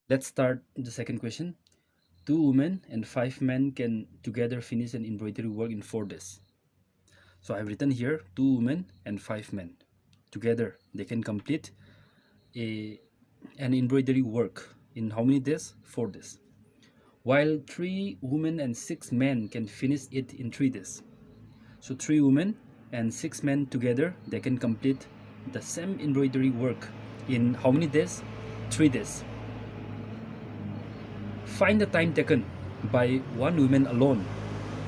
Let's start the second question. Two women and five men can together finish an embroidery work in 4 days. So I've written here two women and five men. Together they can complete a an embroidery work in how many days? 4 days. While three women and six men can finish it in 3 days. So three women and six men together they can complete the same embroidery work in how many days? 3 days. Find the time taken by one woman alone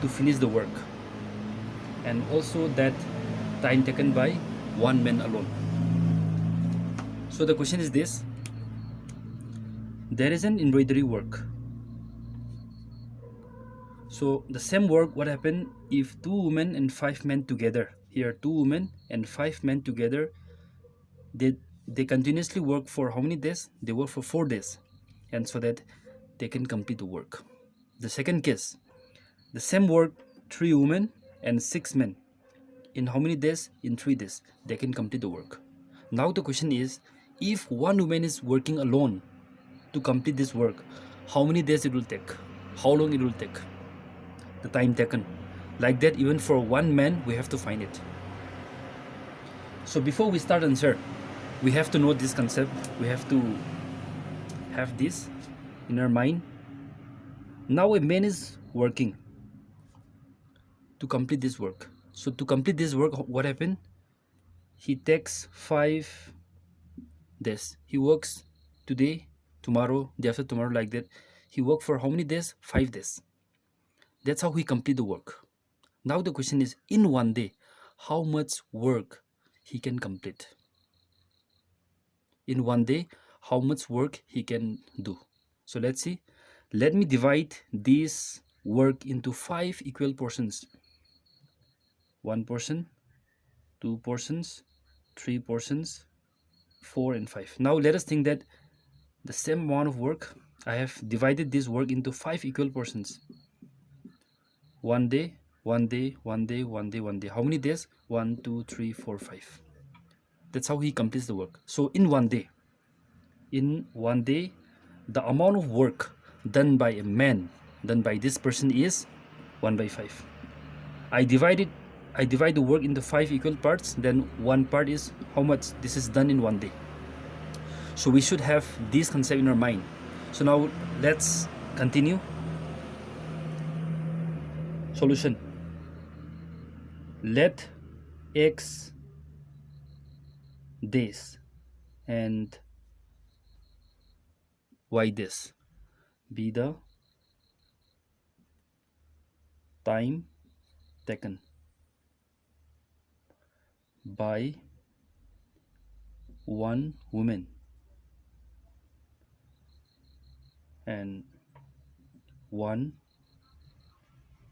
to finish the work, and also that time taken by one man alone. So the question is this: there is an embroidery work. So the same work, what happened if two women and five men together? Here, two women and five men together, they they continuously work for how many days? They work for 4 days, and so that they can complete the work. The second case, the same work, three women and six men. In how many days? In 3 days, they can complete the work. Now the question is, if one woman is working alone to complete this work, how many days it will take? How long it will take? The time taken. Like that, even for one man, we have to find it. So before we start answer, we have to know this concept. We have to have this in our mind. Now a man is working to complete this work. So to complete this work, what happened? He takes 5 days. He works today, tomorrow, day after tomorrow, like that. He worked for how many days? 5 days. That's how he complete the work. Now the question is, in one day, how much work he can complete? In one day, how much work he can do? So let's see. Let me divide this work into 5 equal portions. 1 portion, 2 portions, 3 portions, 4 and 5. Now let us think that the same amount of work, I have divided this work into 5 equal portions. One day, one day, one day, one day, one day. How many days? 1, 2, 3, 4, 5. That's how he completes the work. So in one day, the amount of work done by a man, done by this person, is 1/5. I divide the work into 5 equal parts. Then one part is how much this is done in one day. So we should have this concept in our mind. So now let's continue. Solution. Let x days and y days be the time taken by one woman and one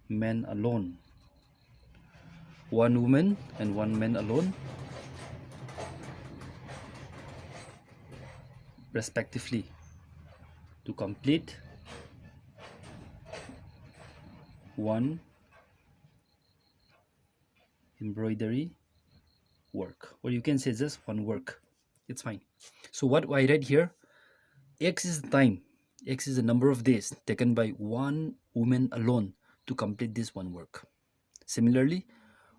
man alone. One woman and one man alone, respectively, to complete one embroidery work, or you can say just one work. It's fine. So what I read here, x is the time, x is the number of days taken by one woman alone to complete this one work. Similarly,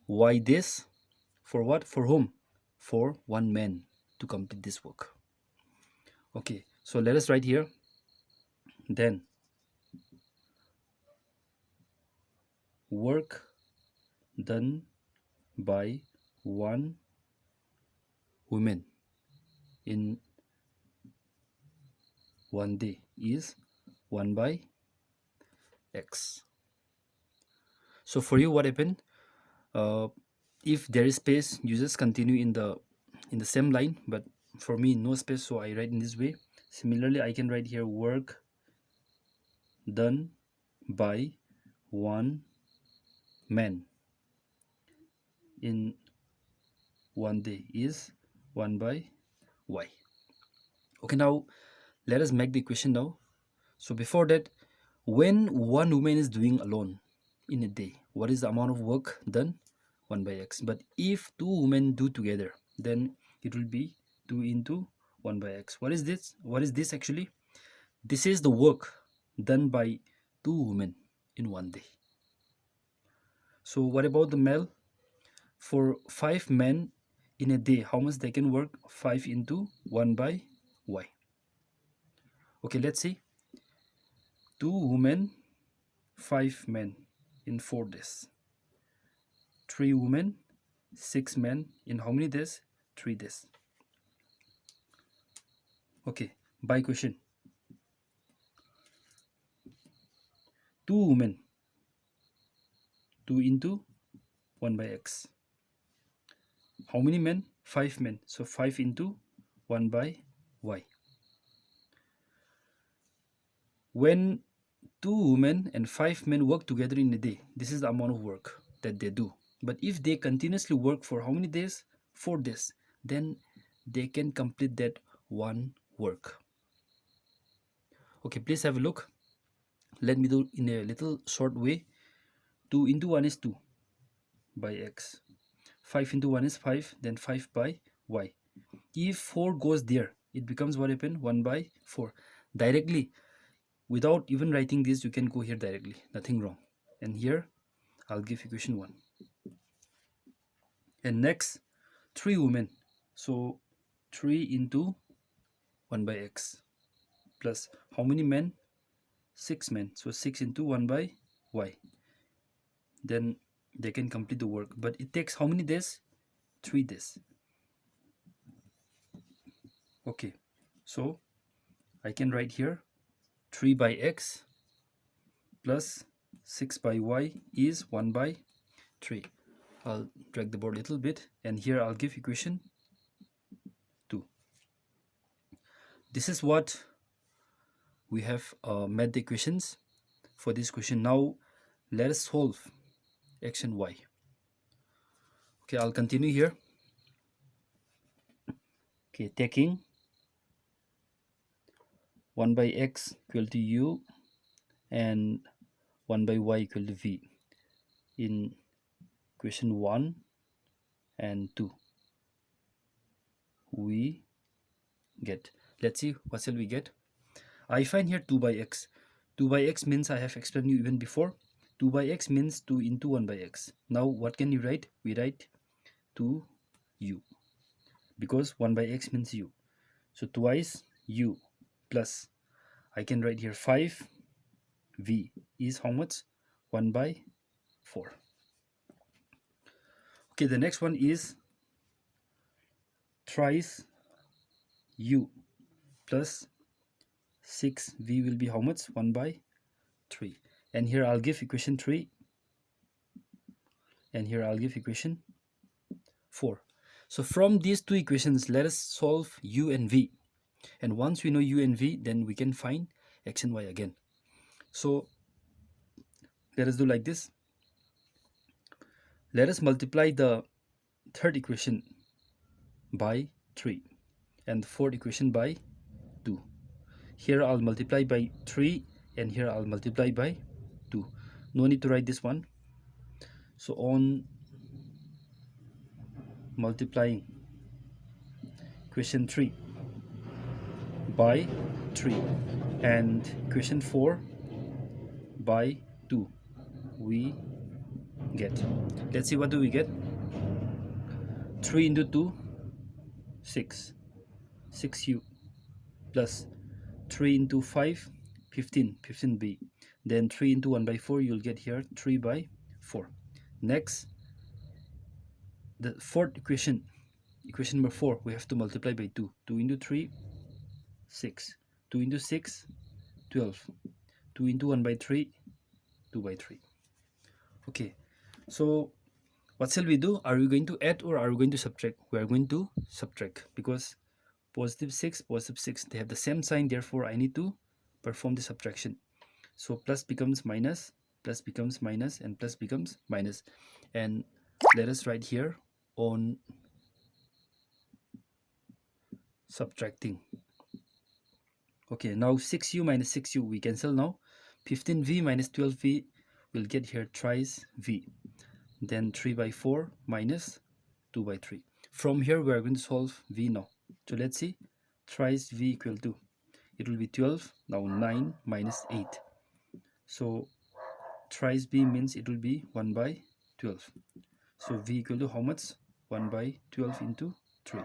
y days, for what? For whom? For one man to complete this work. Okay, so let us write here. Then work done by one woman in one day is 1/x. So for you, what happened? If there is space, you just continue in the same line, but for me no space, so I write in this way. Similarly, I can write here work done by one man in one day is 1/y. Okay, now let us make the equation now. So before that, when one woman is doing alone in a day, what is the amount of work done? 1/x. But if two women do together, then it will be 2 into 1/x. What is this? What is this actually? This is the work done by 2 women in one day. So what about the male? For 5 men in a day, how much they can work? 5 into 1 by y. Okay, let's see. 2 women, 5 men in 4 days. 3 women, 6 men in how many days? 3 days. Okay, by question. 2 women, 2 into 1 by x. How many men? 5 men. So 5 into 1 by y. When 2 women and 5 men work together in a day, this is the amount of work that they do. But if they continuously work for how many days? 4 days. Then they can complete that one work. Okay, please have a look. Let me do in a little short way. 2 into 1 is 2 by x. 5 into 1 is 5, then 5 by y. If 4 goes there, it becomes what happened? 1 by 4. Directly, without even writing this, you can go here directly. Nothing wrong. And here, I'll give equation 1. And next, 3 women. So 3 into 1 by x plus how many men? 6 men. So 6 into 1 by y. Then they can complete the work. But it takes how many days? 3 days. Okay. So I can write here 3 by x plus 6 by y is 1 by 3. I'll drag the board a little bit, and here I'll give equation 2. This is what we have met the equations for this question. Now let us solve x and y. Okay, I'll continue here. Okay, taking 1 by x equal to u and 1 by y equal to v in question 1 and 2, we get, let's see, what shall we get? I find here 2 by x. 2 by x means, I have explained you even before, 2 by x means 2 into 1 by x. Now what can you write? We write 2u, because 1 by x means u. So twice u plus, I can write here 5v is how much? 1 by 4. Okay, the next one is thrice u plus 6v will be how much? 1 by 3. And here I'll give equation 3, and here I'll give equation 4. So from these two equations, let us solve u and v. And once we know u and v, then we can find x and y again. So let us do like this. Let us multiply the third equation by 3 and the fourth equation by 2. Here I'll multiply by 3 and here I'll multiply by 2. No need to write this one. So on multiplying equation 3 by 3 and equation 4 by 2, we get, let's see, what do we get? 3 into 2, 6, 6u plus 3 into 5, 15, 15b. Then 3 into 1 by 4, you'll get here 3 by 4. Next, the fourth equation, equation number 4, we have to multiply by 2. 2 into 3, 6. 2 into 6, 12. 2 into 1 by 3, 2 by 3. Okay, so what shall we do? Are we going to add or are we going to subtract? We are going to subtract, because positive 6, positive 6, they have the same sign, therefore I need to perform the subtraction. So plus becomes minus, and plus becomes minus. And let us write here on subtracting. Okay, now 6u minus 6u we cancel now. 15v minus 12v will get here thrice v. Then 3 by 4 minus 2 by 3. From here we are going to solve v now. So let's see, thrice v equal to, it will be 12. Now 9 minus 8. So thrice b means it will be 1 by 12. So v equal to how much? 1 by 12 into 3.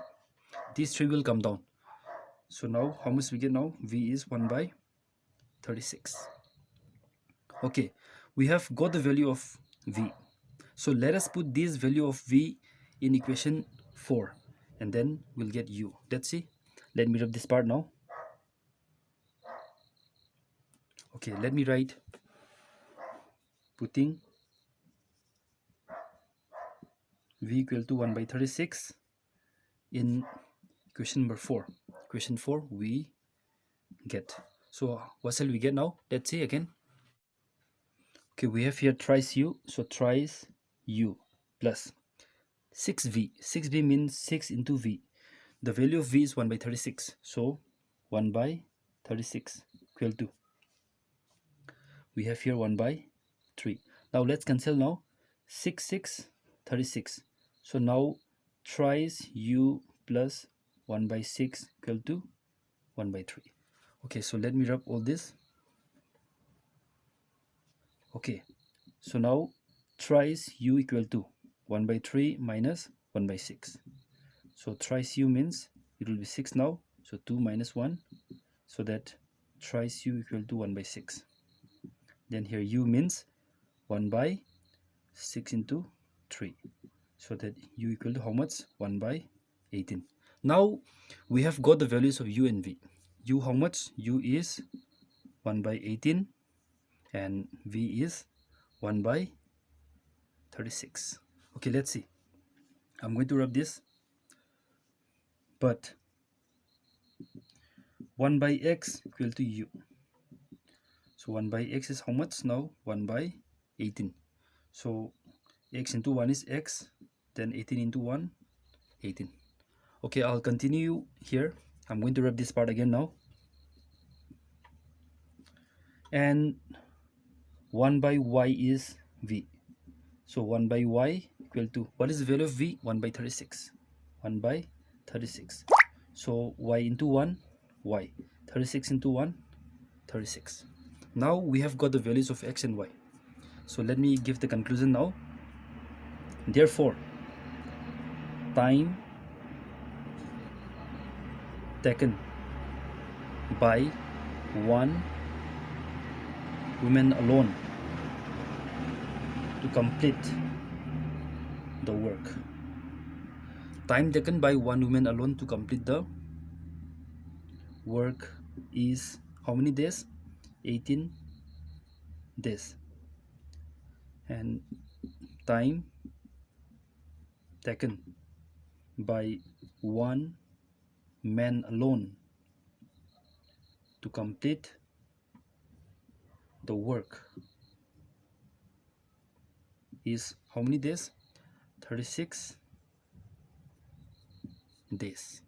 These 3 will come down. So now how much we get now? V is 1 by 36. Okay, we have got the value of v. So let us put this value of v in equation 4 and then we'll get u. Let's see. Let me rub this part now. Okay, let me write putting v equal to 1 by 36 in equation number 4. Equation 4 we get. So what shall we get now? Let's see again. Okay, we have here thrice u. So thrice u plus 6v. 6v means 6 into v. The value of v is 1 by 36. So 1 by 36 equal to, we have here 1 by 3. Now let's cancel now. 6, 6, 36. So now thrice u plus 1 by 6 equal to 1 by 3. Okay, so let me rub all this. Okay, so now thrice u equal to 1 by 3 minus 1 by 6. So thrice u means it will be 6 now. So 2 minus 1. So that thrice u equal to 1 by 6. Then here u means 1 by 6 into 3. So that u equal to how much? 1 by 18. Now we have got the values of u and v. U how much? U is 1 by 18 and v is 1 by 36. Okay, let's see. I'm going to rub this. But 1 by x equal to u. So 1 by x is how much now? 1 by 18. So x into 1 is x, then 18 into 1, 18. Okay, I'll continue here. I'm going to rub this part again now. And 1 by y is v. So 1 by y equal to, what is the value of v? 1 by 36. 1 by 36. So y into 1, y. 36 into 1, 36. Now we have got the values of x and y. So let me give the conclusion now. Therefore, time taken by one woman alone to complete the work. Time taken by one woman alone to complete the work is how many days? 18 days. And time taken by one man alone to complete the work is how many days? 36 days.